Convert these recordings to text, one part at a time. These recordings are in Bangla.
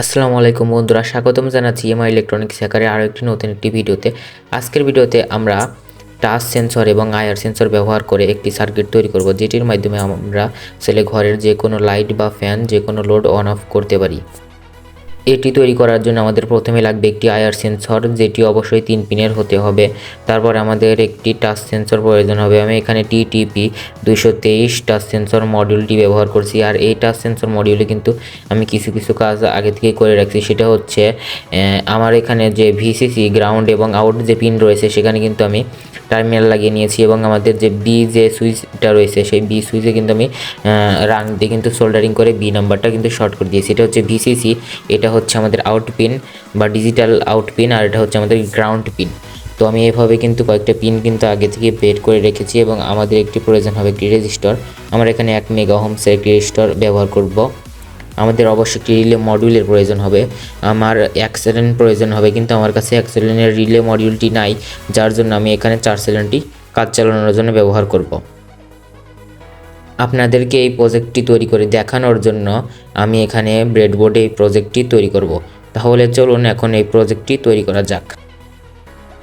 আসসালামু আলাইকুম বন্ধুরা, স্বাগতম জানাচ্ছি এমআই ইলেকট্রনিক্স হ্যাকারে আরও একটি নতুন ভিডিওতে। আজকের ভিডিওতে আমরা টাচ সেন্সর এবং আইআর সেন্সর ব্যবহার করে একটি সার্কিট তৈরি করব, যেটির মাধ্যমে আমরা সেলে ঘরের যে কোনো লাইট বা ফ্যান যে কোনো লোড অন অফ করতে পারি। এটি তৈরি করার জন্য আমাদের প্রথমে লাগবে একটি আইআর সেন্সর, যেটি অবশ্যই 3 পিনের হতে হবে। তারপর আমাদের একটি টাচ সেন্সর প্রয়োজন হবে। আমি এখানে TTP223 টাচ সেন্সর মডিউলটি ব্যবহার করছি। আর এই টাচ সেন্সর মডিউলে কিন্তু আমি কিছু কাজ আগে থেকে করে রাখছি। সেটা হচ্ছে আমার এখানে যে ভিসিসি গ্রাউন্ড এবং আউট যে পিন রয়েছে সেখানে কিন্তু আমি টার্মিনাল লাগিয়ে নিয়েছি, এবং আমাদের যে বি যে সুইচটা রয়েছে সেই বি সুইচে কিন্তু আমি রাং দিয়ে কিন্তু সোল্ডারিং করে বি নাম্বারটা কিন্তু শর্ট করে দিয়েছি। এটা হচ্ছে ভিসিসি, এটা হচ্ছে আমাদের আউট পিন বা ডিজিটাল আউট পিন, আর এটা হচ্ছে আমাদের গ্রাউন্ড পিন। তো আমি এভাবে কিন্তু কয়েকটা পিন কিন্তু আগে থেকে বের করে রেখেছি, এবং আমাদের একটি প্রয়োজন হবে একটি রেজিস্টর। আমরা এখানে 1 মেগা ওহমসের একটি রেজিস্টর ব্যবহার করব। আমাদের অবশ্যই একটি রিলে মডিউলের প্রয়োজন হবে। আমার অ্যাক্সেলেন প্রয়োজন হবে, কিন্তু আমার কাছে অ্যাক্সেলেনের রিলে মডিউলটি নাই, যার জন্য আমি এখানে 4 সেলেনটি কাজ চালানোর জন্য ব্যবহার করব। আপনাদেরকে এই প্রজেক্টটি তৈরি করে দেখানোর জন্য আমি এখানে ব্রেডবোর্ডে এই প্রজেক্টটি তৈরি করব। তাহলে চলুন এখন এই প্রজেক্টটি তৈরি করা যাক।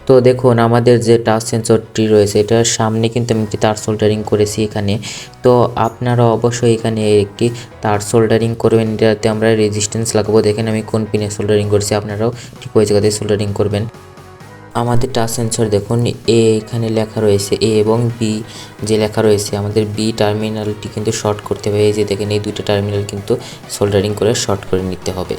তো দেখুন, আমাদের যে টাচ সেন্সরটি রয়েছে এটার সামনে কিন্তু আমি একটি তার সোল্ডারিং করেছি এখানে। তো আপনারা অবশ্যই এখানে একটি তার সোল্ডারিং করবেন, এটাতে আমরা রেজিস্ট্যান্স লাগাবো। দেখেন আমি কোন পিনে সোল্ডারিং করছি, আপনারাও ঠিক ওই জায়গাতে সোল্ডারিং করবেন। আমাদের টাচ সেন্সর দেখুন, এ এখানে লেখা রয়েছে এ, এবং বি যে লেখা রয়েছে, আমাদের বি টার্মিনালটি কিন্তু শর্ট করতে হবে। এই যে দেখেন, এই দুটো টার্মিনাল কিন্তু সোল্ডারিং করে শর্ট করে নিতে হবে।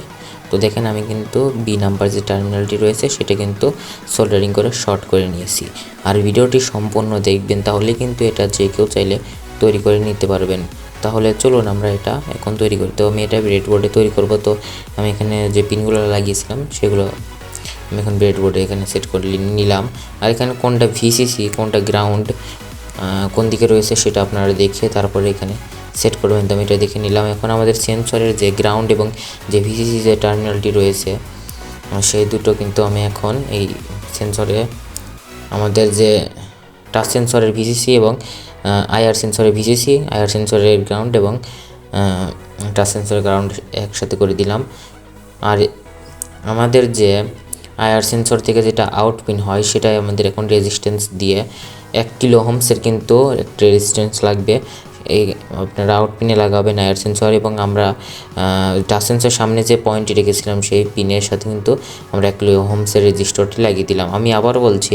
তো দেখেন আমি কিন্তু বি নাম্বার যে টার্মিনালটি রয়েছে সেটা কিন্তু সোল্ডারিং করে শর্ট করে নিয়েছি। আর ভিডিওটি সম্পূর্ণ দেখবেন, তাহলে কিন্তু এটা যে কেউ চাইলে তৈরি করে নিতে পারবেন। তাহলে চলুন আমরা এটা এখন তৈরি করি। তো আমি এটা ব্রেডবোর্ডে তৈরি করব। তো আমি এখানে যে পিনগুলো লাগিয়েছিলাম সেগুলো আমি এখন ব্রেডবোর্ডে এখানে সেট করে নিলাম। আর এখানে কোনটা ভিসিসি কোনটা গ্রাউন্ড কোন দিকে রয়েছে সেটা আপনারা দেখে তারপরে এখানে সেট করবেন। তো আমি এটা দেখে নিলাম। এখন আমাদের সেন্সরের যে গ্রাউন্ড এবং যে ভিসিসি যে টার্মিনালটি রয়েছে সেই দুটো কিন্তু আমি এখন এই সেন্সরে আমাদের যে টাচ সেন্সরের ভিসিসি এবং আইআর সেন্সরের ভিসিসি, আইআর সেন্সরের গ্রাউন্ড এবং টাচ সেন্সরের গ্রাউন্ড একসাথে করে দিলাম। আর আমাদের যে আইআর সেন্সর থেকে যেটা আউট পিন হয় সেটাই আমাদের এখন রেজিস্ট্যান্স দিয়ে 1 কিলো ওহমসের কিন্তু একটা রেজিস্ট্যান্স লাগবে। এই আপনারা আউট পিনে লাগাবেন আইআর সেন্সর, এবং আমরা টাচ সেন্সর সামনে যে পয়েন্টটি রেখেছিলাম সেই পিনের সাথে কিন্তু আমরা 1 কিলো ওহমসের রেজিস্টরটি লাগিয়ে দিলাম। আমি আবার বলছি,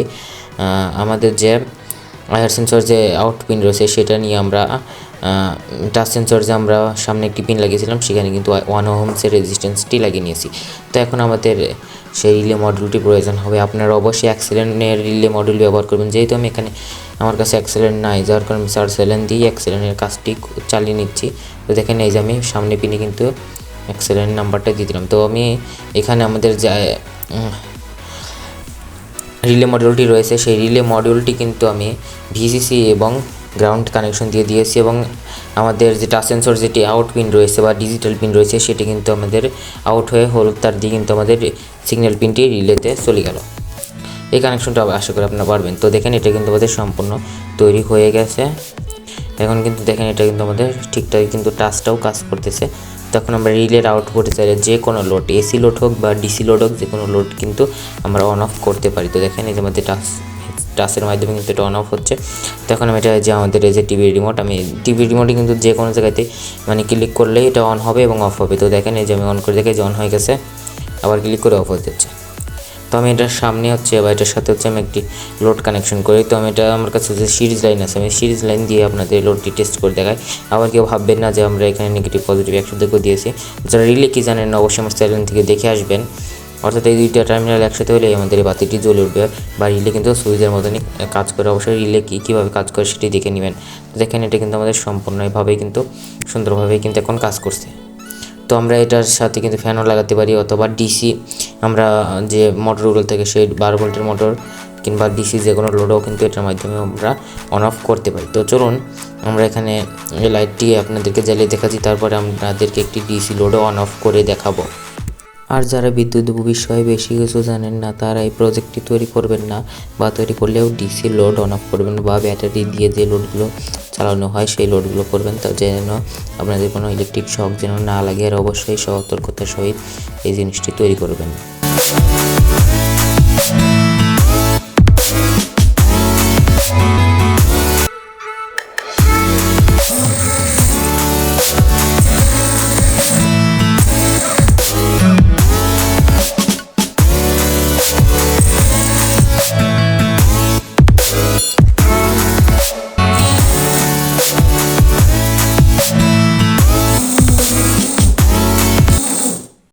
আমাদের যে আইআর সেন্সর যে আউট পিন রয়েছে সেটা নিয়ে আমরা টাচ সেন্সর যে আমরা সামনে একটি পিন লাগিয়েছিলাম সেখানে কিন্তু 1 ওহমসের রেজিস্ট্যান্সটি লাগিয়ে নিয়েছি। তো এখন আমাদের সেই রিলে মডিউলটি প্রয়োজন হবে। আপনারা অবশ্যই অ্যাক্সেলেনের রিলে মডিউল ব্যবহার করবেন। যেহেতু আমি এখানে আমার কাছে অ্যাক্সেলেন নাই, যার কারণে আমি 4 সেলেন দিয়ে অ্যাক্সেলেনের কাজটি চালিয়ে নিচ্ছি। তো দেখেন এই যে আমি সামনে পিনে কিন্তু অ্যাক্সেলেন নাম্বারটা দিয়ে দিলাম। তো আমি এখানে আমাদের যে রিলে মডিউলটি রয়েছে সেই রিলে মডিউলটি কিন্তু আমি ভিসিসি এবং গ্রাউন্ড কানেকশন দিয়ে দিয়েছি, এবং আমাদের যে টাচ সেন্সর যেটি আউট পিন রয়েছে বা ডিজিটাল পিন রয়েছে সেটি কিন্তু আমাদের আউট হয়ে হলুদ তার দিয়ে কিন্তু আমাদের সিগন্যাল পিনটি রিলেতে চলে গেল। এই কানেকশনটা আশা করি আপনারা পারবেন। তো দেখেন এটা কিন্তু আমাদের সম্পূর্ণ তৈরি হয়ে গেছে। এখন কিন্তু দেখেন এটা কিন্তু আমাদের ঠিকঠাক কিন্তু টাচটাও কাজ করতেছে। তখন আমরা রিলের আউটপুটে চাইলে যে কোনো লোড, এসি লোড হোক বা ডিসি লোড হোক, যে কোনো লোড কিন্তু আমরা অন অফ করতে পারি। তো দেখেন এই যে আমাদের টাচের মাধ্যমে কিন্তু এটা অন অফ হচ্ছে। তখন আমি এটা যে আমাদের এই যে টিভি রিমোট, আমি টিভি রিমোটে কিন্তু যে কোনো জায়গাতে মানে ক্লিক করলেই এটা অন হবে এবং অফ হবে। তো দেখেন এই যে আমি অন করে দেখে যে অন হয়ে গেছে, আবার ক্লিক করে অফ হয়ে যাচ্ছে। তো আমি এটার সামনে হচ্ছে বা এটার সাথে হচ্ছে আমি একটি লোড কানেকশন করি। তো আমি এটা আমার কাছে যে সিরিজ লাইন আছে, আমি সিরিজ লাইন দিয়ে আপনাদের লোডটি টেস্ট করে দেখাই। আবার কেউ ভাববেন না যে আমরা এখানে নেগেটিভ পজিটিভ একসাথে করে দিয়েছি। যারা রিলে কি জানেন না অবশ্যই আমার চ্যানেল থেকে দেখে আসবেন। অর্থাৎ এই দুইটা টার্মিনাল একসাথে হলে আমাদের এই বাতিটি জ্বলে উঠবে, বা রিলে কিন্তু সুইচের মতনই কাজ করে। অবশ্যই রিলে কীভাবে কাজ করে সেটি দেখে নেবেন। তো দেখেন এটা কিন্তু আমাদের সম্পূর্ণভাবেই কিন্তু সুন্দরভাবেই কিন্তু এখন কাজ করছে। তো আমরা এটার সাথে কিন্তু ফ্যানও লাগাতে পারি, অথবা ডিসি আমরা যে মোটরগুলো থেকে সেই 12 ভোল্টের মোটর কিংবা ডিসি যে কোনো লোডও কিন্তু এটার মাধ্যমে আমরা অন অফ করতে পারি। তো চলুন আমরা এখানে এই লাইটটি আপনাদেরকে জ্বালিয়ে দেখাচ্ছি, তারপরে আপনাদেরকে একটি ডিসি লোডও অন অফ করে দেখাবো। আর যারা বিদ্যুৎ বিষয়ে বেশি কিছু জানেন না তারা এই প্রজেক্টটি তৈরি করবেন না, বা তৈরি করলেও ডিসি লোড অন অফ করবেন, বা ব্যাটারি দিয়ে যে লোডগুলো চালানো হয় সেই লোডগুলো করবেন। তো যেন আপনাদের কোনো ইলেকট্রিক শক যেন না লাগে। আর অবশ্যই সতর্কতার সহিত এই জিনিসটি তৈরি করবেন।